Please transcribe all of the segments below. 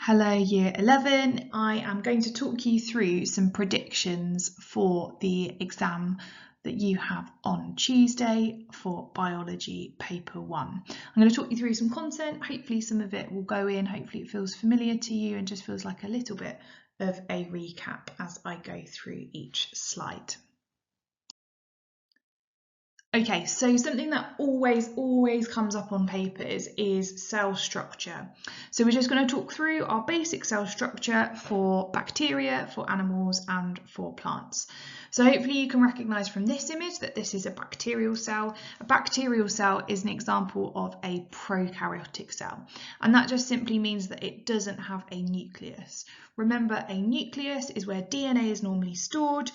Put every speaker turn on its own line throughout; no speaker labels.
Hello Year 11, I am going to talk you through some predictions for the exam that you have on Tuesday for Biology Paper 1. I'm going to talk you through some content, hopefully some of it will go in, hopefully it feels familiar to you and just feels like a little bit of a recap as I go through each slide. Okay, so something that always comes up on papers is cell structure. So we're just going to talk through our basic cell structure for bacteria, for animals and for plants. So hopefully you can recognise from this image that this is a bacterial cell. A bacterial cell is an example of a prokaryotic cell, and that just simply means that it doesn't have a nucleus. Remember, a nucleus is where DNA is normally stored,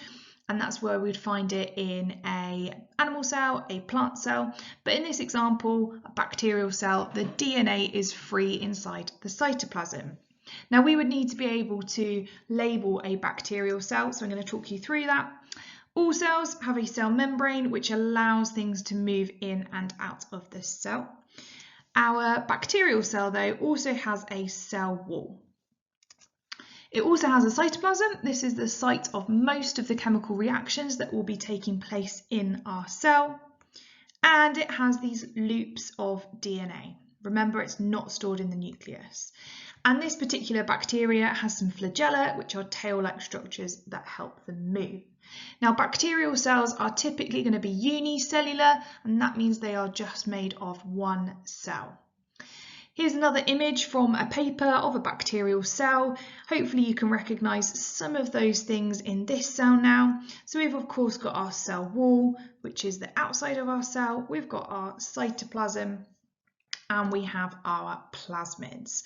and that's where we'd find it in an animal cell, a plant cell. But in this example, a bacterial cell, the DNA is free inside the cytoplasm. Now we would need to be able to label a bacterial cell, so I'm going to talk you through that. All cells have a cell membrane which allows things to move in and out of the cell. Our bacterial cell, though, also has a cell wall. It also has a cytoplasm. This is the site of most of the chemical reactions that will be taking place in our cell. And it has these loops of DNA. Remember, it's not stored in the nucleus. And this particular bacteria has some flagella, which are tail-like structures that help them move. Now, bacterial cells are typically going to be unicellular, and that means they are just made of one cell. Here's another image from a paper of a bacterial cell. Hopefully you can recognise some of those things in this cell now. So we've of course got our cell wall, which is the outside of our cell. We've got our cytoplasm and we have our plasmids.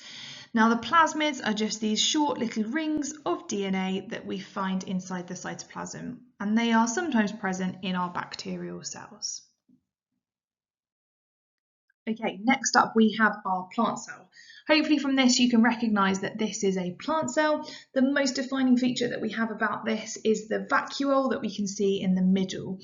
Now the plasmids are just these short little rings of DNA that we find inside the cytoplasm, and they are sometimes present in our bacterial cells. Okay, next up we have our plant cell. Hopefully from this you can recognise that this is a plant cell. The most defining feature that we have about this is the vacuole that we can see in the middle.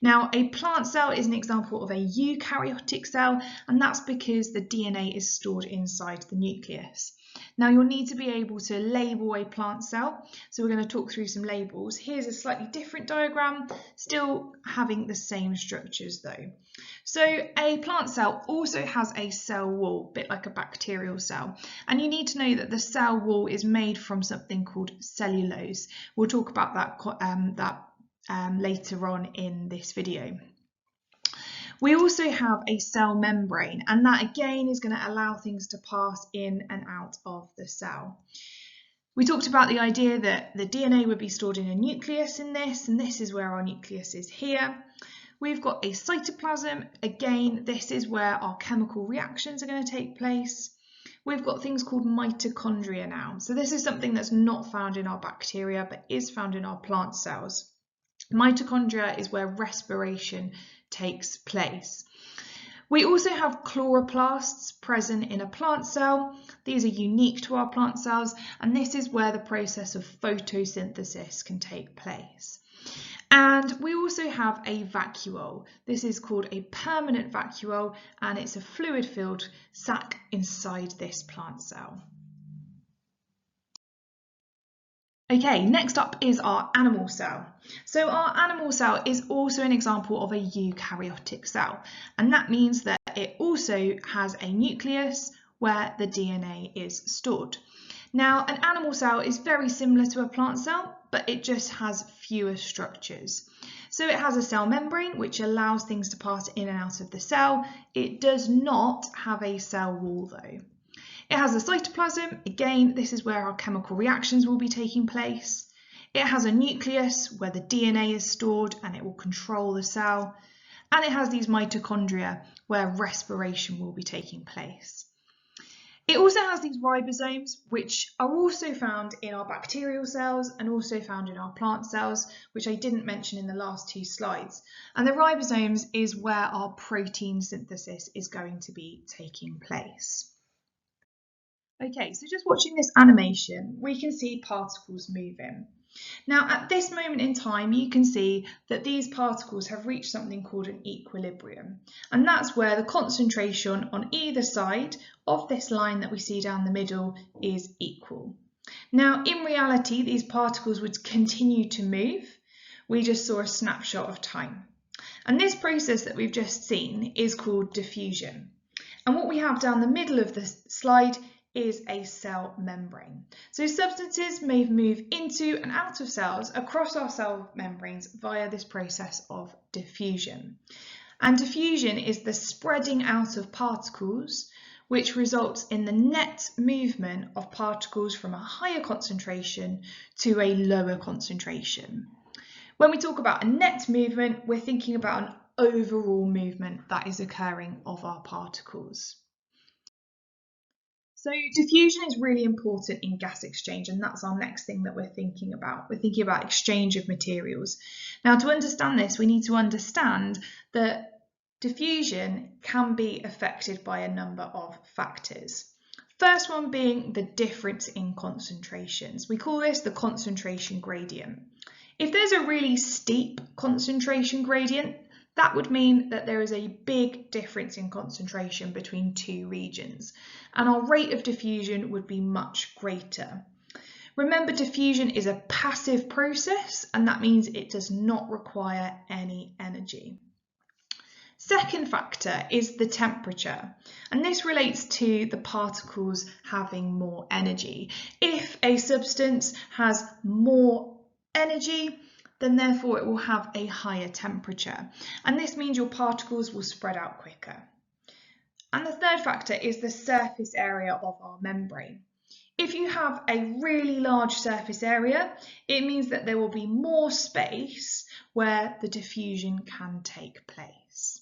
Now, a plant cell is an example of a eukaryotic cell, and that's because the DNA is stored inside the nucleus. Now, you'll need to be able to label a plant cell, so we're going to talk through some labels. Here's a slightly different diagram, still having the same structures though. So a plant cell also has a cell wall, a bit like a bacterial cell, and you need to know that the cell wall is made from something called cellulose. We'll talk about that later on in this video. We also have a cell membrane, and that again is going to allow things to pass in and out of the cell. We talked about the idea that the DNA would be stored in a nucleus in this, and this is where our nucleus is here. We've got a cytoplasm. Again, this is where our chemical reactions are going to take place. We've got things called mitochondria now. So this is something that's not found in our bacteria, but is found in our plant cells. Mitochondria is where respiration takes place. We also have chloroplasts present in a plant cell. These are unique to our plant cells, and this is where the process of photosynthesis can take place. And we also have a vacuole. This is called a permanent vacuole, and it's a fluid-filled sac inside this plant cell. Okay, next up is our animal cell. So our animal cell is also an example of a eukaryotic cell, and that means that it also has a nucleus where the DNA is stored. Now, an animal cell is very similar to a plant cell, but it just has fewer structures. So it has a cell membrane, which allows things to pass in and out of the cell. It does not have a cell wall though. It has a cytoplasm. Again, this is where our chemical reactions will be taking place. It has a nucleus where the DNA is stored and it will control the cell. And it has these mitochondria where respiration will be taking place. It also has these ribosomes, which are also found in our bacterial cells and also found in our plant cells, which I didn't mention in the last two slides. And the ribosomes is where our protein synthesis is going to be taking place. Okay, so just watching this animation, we can see particles moving. Now, at this moment in time, you can see that these particles have reached something called an equilibrium, and that's where the concentration on either side of this line that we see down the middle is equal. Now, in reality, these particles would continue to move. We just saw a snapshot of time. And this process that we've just seen is called diffusion. And what we have down the middle of the slide is a cell membrane. So substances may move into and out of cells across our cell membranes via this process of diffusion. And diffusion is the spreading out of particles, which results in the net movement of particles from a higher concentration to a lower concentration. When we talk about a net movement, we're thinking about an overall movement that is occurring of our particles. So diffusion is really important in gas exchange, and that's our next thing that we're thinking about. We're thinking about exchange of materials. Now, to understand this, we need to understand that diffusion can be affected by a number of factors. First one being the difference in concentrations. We call this the concentration gradient. If there's a really steep concentration gradient, that would mean that there is a big difference in concentration between two regions, and our rate of diffusion would be much greater. Remember, diffusion is a passive process, and that means it does not require any energy. Second factor is the temperature, and this relates to the particles having more energy. If a substance has more energy, then therefore it will have a higher temperature, and this means your particles will spread out quicker. And the third factor is the surface area of our membrane. If you have a really large surface area, it means that there will be more space where the diffusion can take place.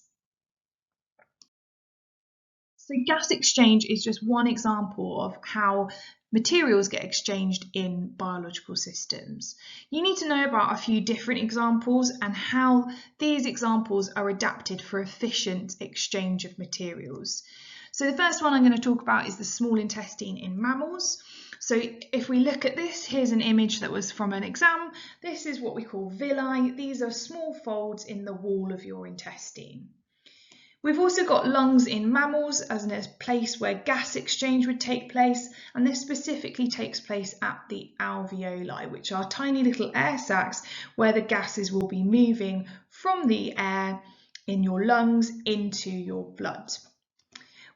So gas exchange is just one example of how materials get exchanged in biological systems. You need to know about a few different examples and how these examples are adapted for efficient exchange of materials. So the first one I'm going to talk about is the small intestine in mammals. So if we look at this, here's an image that was from an exam. This is what we call villi. These are small folds in the wall of your intestine. We've also got lungs in mammals as a place where gas exchange would take place, and this specifically takes place at the alveoli, which are tiny little air sacs where the gases will be moving from the air in your lungs into your blood.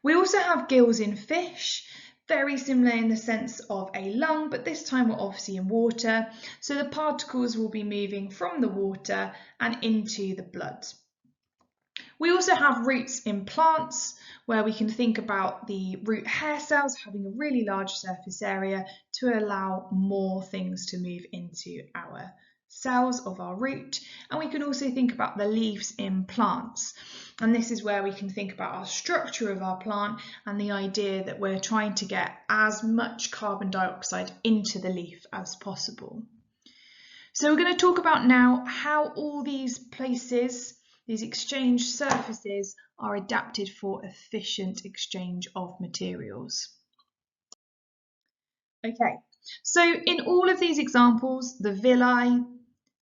We also have gills in fish, very similar in the sense of a lung, but this time we're obviously in water, so the particles will be moving from the water and into the blood. We also have roots in plants, where we can think about the root hair cells having a really large surface area to allow more things to move into our cells of our root. And we can also think about the leaves in plants. And this is where we can think about our structure of our plant and the idea that we're trying to get as much carbon dioxide into the leaf as possible. So we're going to talk about now how all these places, these exchange surfaces, are adapted for efficient exchange of materials. Okay, so in all of these examples, the villi,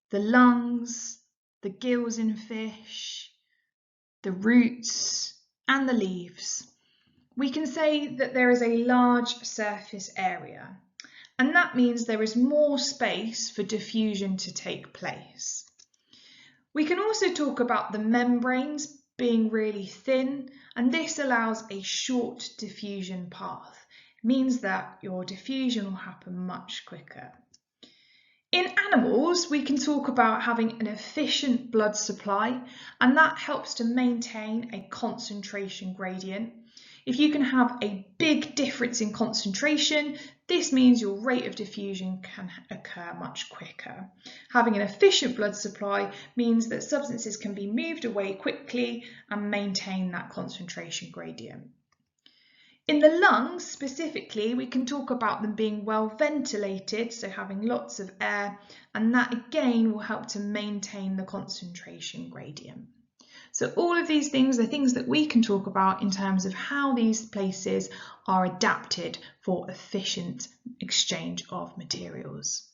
the lungs, the gills in fish, the roots and the leaves, we can say that there is a large surface area, and that means there is more space for diffusion to take place. We can also talk about the membranes being really thin, and this allows a short diffusion path. It means that your diffusion will happen much quicker. In animals, we can talk about having an efficient blood supply, and that helps to maintain a concentration gradient. If you can have a big difference in concentration, this means your rate of diffusion can occur much quicker. Having an efficient blood supply means that substances can be moved away quickly and maintain that concentration gradient. In the lungs specifically, we can talk about them being well ventilated, so having lots of air, and that again will help to maintain the concentration gradient. So all of these things are things that we can talk about in terms of how these places are adapted for efficient exchange of materials.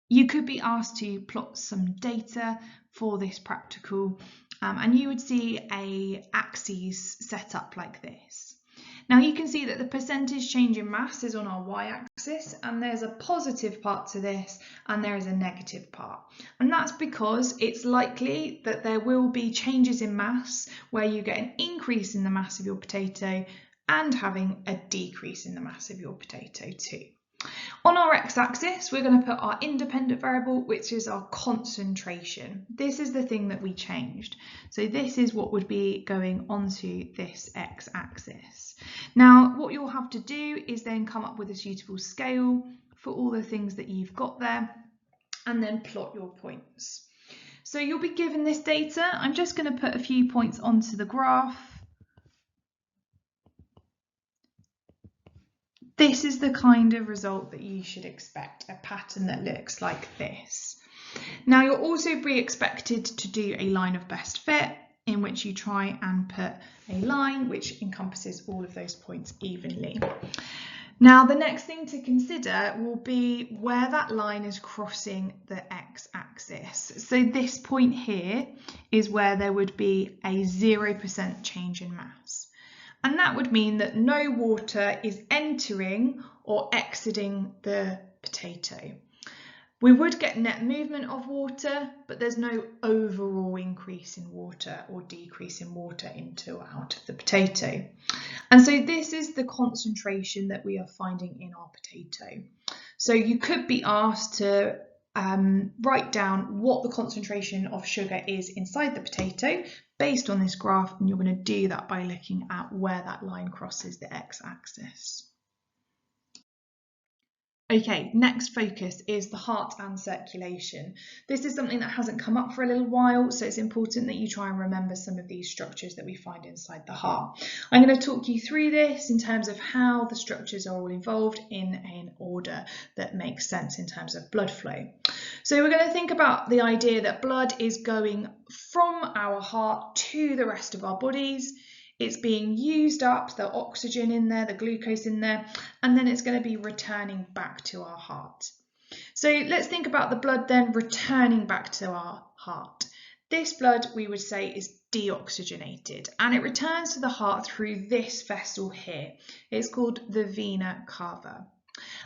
You could be asked to plot some data for this practical, and you would see a axes set up like this. Now you can see that the percentage change in mass is on our y-axis, and there's a positive part to this and there is a negative part. And that's because it's likely that there will be changes in mass where you get an increase in the mass of your potato and having a decrease in the mass of your potato too. On our x-axis, we're going to put our independent variable, which is our concentration. This is the thing that we changed. So this is what would be going onto this x-axis. Now, what you'll have to do is then come up with a suitable scale for all the things that you've got there, and then plot your points. So you'll be given this data. I'm just going to put a few points onto the graph. This is the kind of result that you should expect, a pattern that looks like this. Now you'll also be expected to do a line of best fit, in which you try and put a line which encompasses all of those points evenly. Now the next thing to consider will be where that line is crossing the x-axis. So this point here is where there would be a 0% change in mass. And that would mean that no water is entering or exiting the potato. We would get net movement of water, but there's no overall increase in water or decrease in water into or out of the potato. And so this is the concentration that we are finding in our potato. So you could be asked to write down what the concentration of sugar is inside the potato based on this graph, and you're going to do that by looking at where that line crosses the x-axis. Okay, next focus is the heart and circulation. This is something that hasn't come up for a little while, so it's important that you try and remember some of these structures that we find inside the heart. I'm going to talk you through this in terms of how the structures are all involved in an order that makes sense in terms of blood flow. So we're going to think about the idea that blood is going from our heart to the rest of our bodies. It's being used up, the oxygen in there, the glucose in there, and then it's going to be returning back to our heart. So let's think about the blood then returning back to our heart. This blood, we would say, is deoxygenated, and it returns to the heart through this vessel here. It's called the vena cava.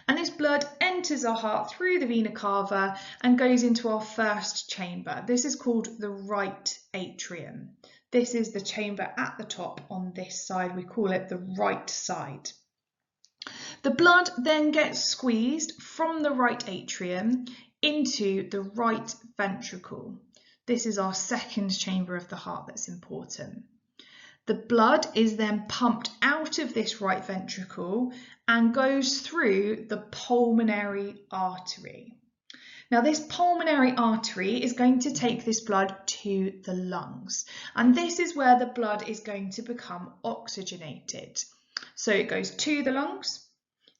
And this blood enters our heart through the vena cava and goes into our first chamber. This is called the right atrium. This is the chamber at the top on this side. We call it the right side. The blood then gets squeezed from the right atrium into the right ventricle. This is our second chamber of the heart that's important. The blood is then pumped out of this right ventricle and goes through the pulmonary artery. Now this pulmonary artery is going to take this blood to the lungs, and this is where the blood is going to become oxygenated. So it goes to the lungs,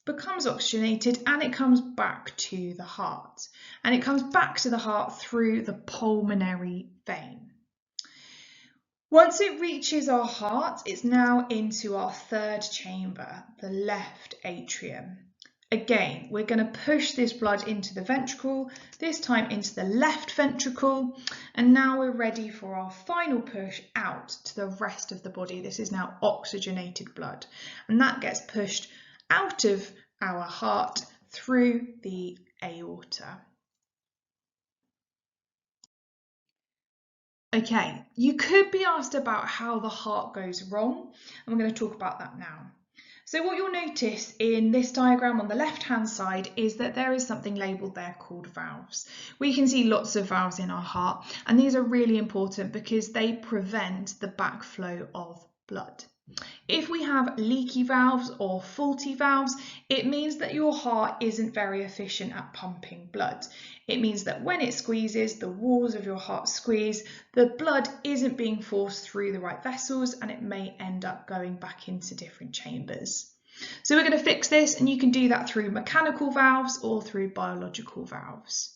becomes oxygenated, and it comes back to the heart. And it comes back to the heart through the pulmonary vein. Once it reaches our heart, it's now into our third chamber, the left atrium. Again, we're going to push this blood into the ventricle, this time into the left ventricle, and now we're ready for our final push out to the rest of the body. This is now oxygenated blood, and that gets pushed out of our heart through the aorta. Okay, you could be asked about how the heart goes wrong, and we're going to talk about that now. So what you'll notice in this diagram on the left-hand side is that there is something labelled there called valves. We can see lots of valves in our heart, and these are really important because they prevent the backflow of blood. If we have leaky valves or faulty valves, it means that your heart isn't very efficient at pumping blood. It means that when it squeezes, the walls of your heart squeeze, the blood isn't being forced through the right vessels, and it may end up going back into different chambers. So we're going to fix this, and you can do that through mechanical valves or through biological valves.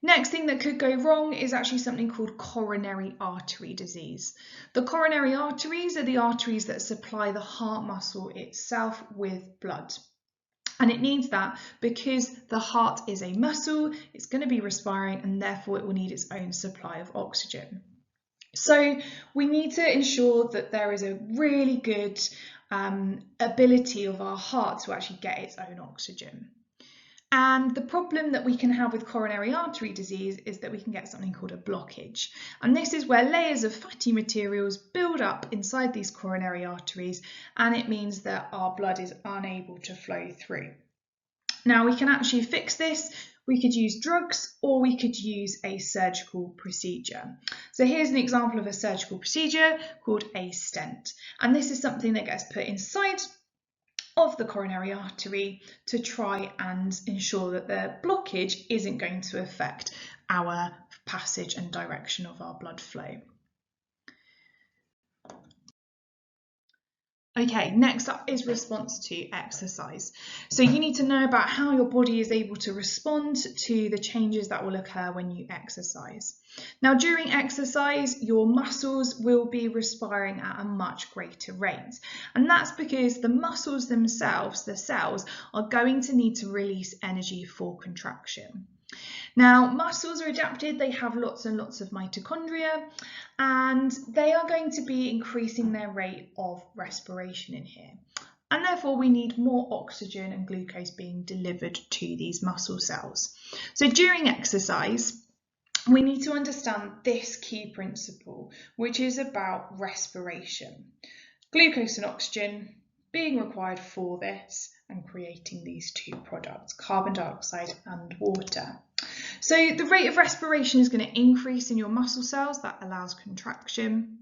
Next thing that could go wrong is actually something called coronary artery disease. The coronary arteries are the arteries that supply the heart muscle itself with blood. And it needs that because the heart is a muscle, it's going to be respiring, and therefore it will need its own supply of oxygen. So we need to ensure that there is a really good ability of our heart to actually get its own oxygen. And the problem that we can have with coronary artery disease is that we can get something called a blockage. And this is where layers of fatty materials build up inside these coronary arteries, and it means that our blood is unable to flow through. Now, we can actually fix this. We could use drugs, or we could use a surgical procedure. So here's an example of a surgical procedure called a stent. And this is something that gets put inside of the coronary artery to try and ensure that the blockage isn't going to affect our passage and direction of our blood flow. Okay, next up is response to exercise. So you need to know about how your body is able to respond to the changes that will occur when you exercise. Now, during exercise, your muscles will be respiring at a much greater rate. And that's because the muscles themselves, the cells, are going to need to release energy for contraction. Now, muscles are adapted, they have lots and lots of mitochondria, and they are going to be increasing their rate of respiration in here. And therefore, we need more oxygen and glucose being delivered to these muscle cells. So during exercise, we need to understand this key principle, which is about respiration. Glucose and oxygen being required for this and creating these two products, carbon dioxide and water. So the rate of respiration is going to increase in your muscle cells, that allows contraction,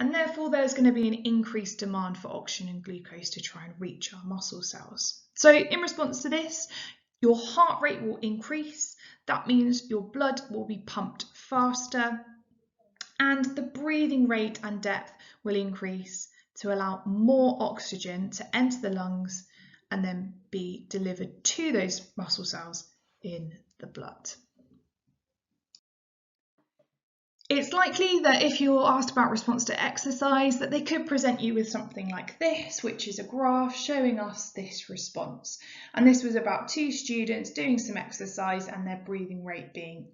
and therefore there's going to be an increased demand for oxygen and glucose to try and reach our muscle cells. So in response to this, your heart rate will increase. That means your blood will be pumped faster, and the breathing rate and depth will increase to allow more oxygen to enter the lungs and then be delivered to those muscle cells in the blood. It's likely that if you're asked about response to exercise, that they could present you with something like this, which is a graph showing us this response. And this was about two students doing some exercise and their breathing rate being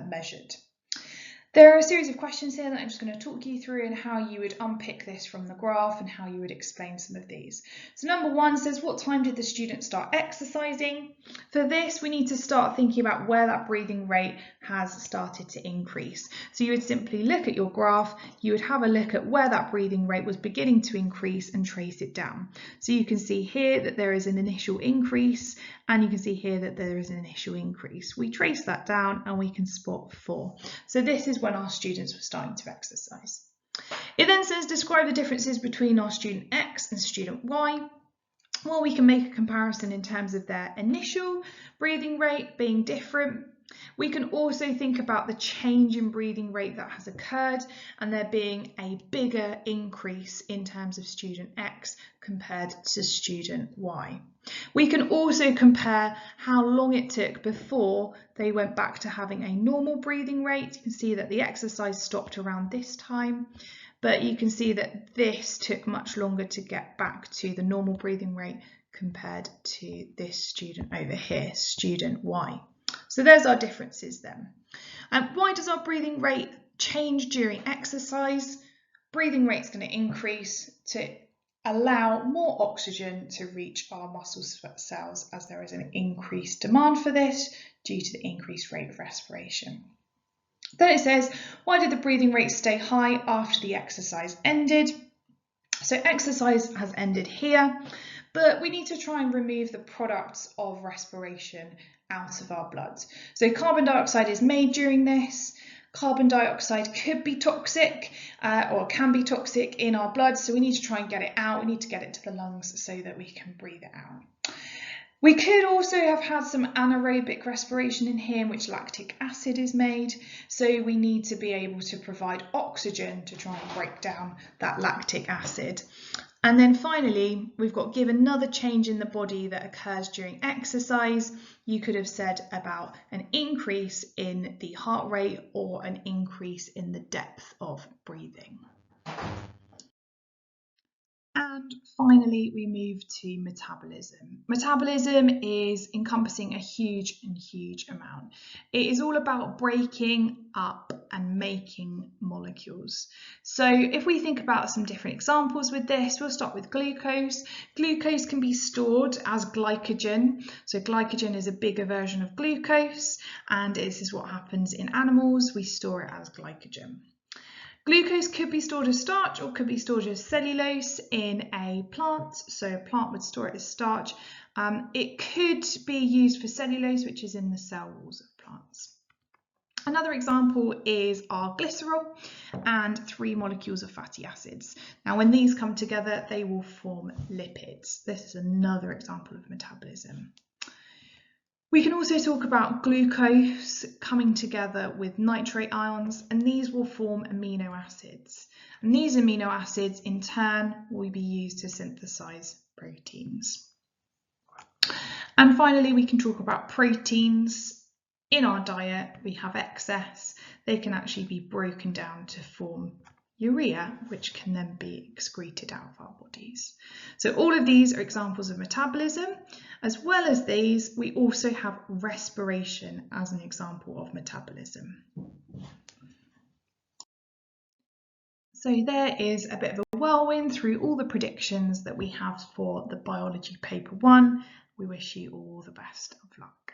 measured. There are a series of questions here that I'm just going to talk you through and how you would unpick this from the graph and how you would explain some of these. So number one says, what time did the student start exercising? For this, we need to start thinking about where that breathing rate has started to increase. So you would simply look at your graph, you would have a look at where that breathing rate was beginning to increase and trace it down. So you can see here that there is an initial increase, and you can see here that there is an initial increase. We trace that down and we can spot 4. So this is when our students were starting to exercise. It then says describe the differences between our student X and student Y. Well, we can make a comparison in terms of their initial breathing rate being different. We can also think about the change in breathing rate that has occurred and there being a bigger increase in terms of student X compared to student Y. We can also compare how long it took before they went back to having a normal breathing rate. You can see that the exercise stopped around this time, but you can see that this took much longer to get back to the normal breathing rate compared to this student over here, student Y. So there's our differences then. Why does our breathing rate change during exercise? Breathing rate is going to increase to allow more oxygen to reach our muscle cells as there is an increased demand for this due to the increased rate of respiration. Then it says, why did the breathing rate stay high after the exercise ended? So exercise has ended here, but we need to try and remove the products of respiration out of our blood. So carbon dioxide is made during this. Carbon dioxide could be toxic or can be toxic in our blood, so we need to try and get it out. We need to get it to the lungs so that we can breathe it out. We could also have had some anaerobic respiration in here in which lactic acid is made, so we need to be able to provide oxygen to try and break down that lactic acid. And then finally, we've got give another change in the body that occurs during exercise. You could have said about an increase in the heart rate or an increase in the depth of breathing. And finally, we move to metabolism. Metabolism is encompassing a huge amount. It is all about breaking up and making molecules. So if we think about some different examples with this, we'll start with glucose. Glucose can be stored as glycogen. So glycogen is a bigger version of glucose, and this is what happens in animals. We store it as glycogen. Glucose could be stored as starch or could be stored as cellulose in a plant. So a plant would store it as starch. It could be used for cellulose, which is in the cell walls of plants. Another example is our glycerol and 3 molecules of fatty acids. Now, when these come together, they will form lipids. This is another example of metabolism. We can also talk about glucose coming together with nitrate ions, and these will form amino acids. And these amino acids, in turn, will be used to synthesize proteins. And finally, we can talk about proteins. In our diet, we have excess. They can actually be broken down to form urea, which can then be excreted out of our bodies. So all of these are examples of metabolism. As well as these, we also have respiration as an example of metabolism. So there is a bit of a whirlwind through all the predictions that we have for the biology paper 1. We wish you all the best of luck.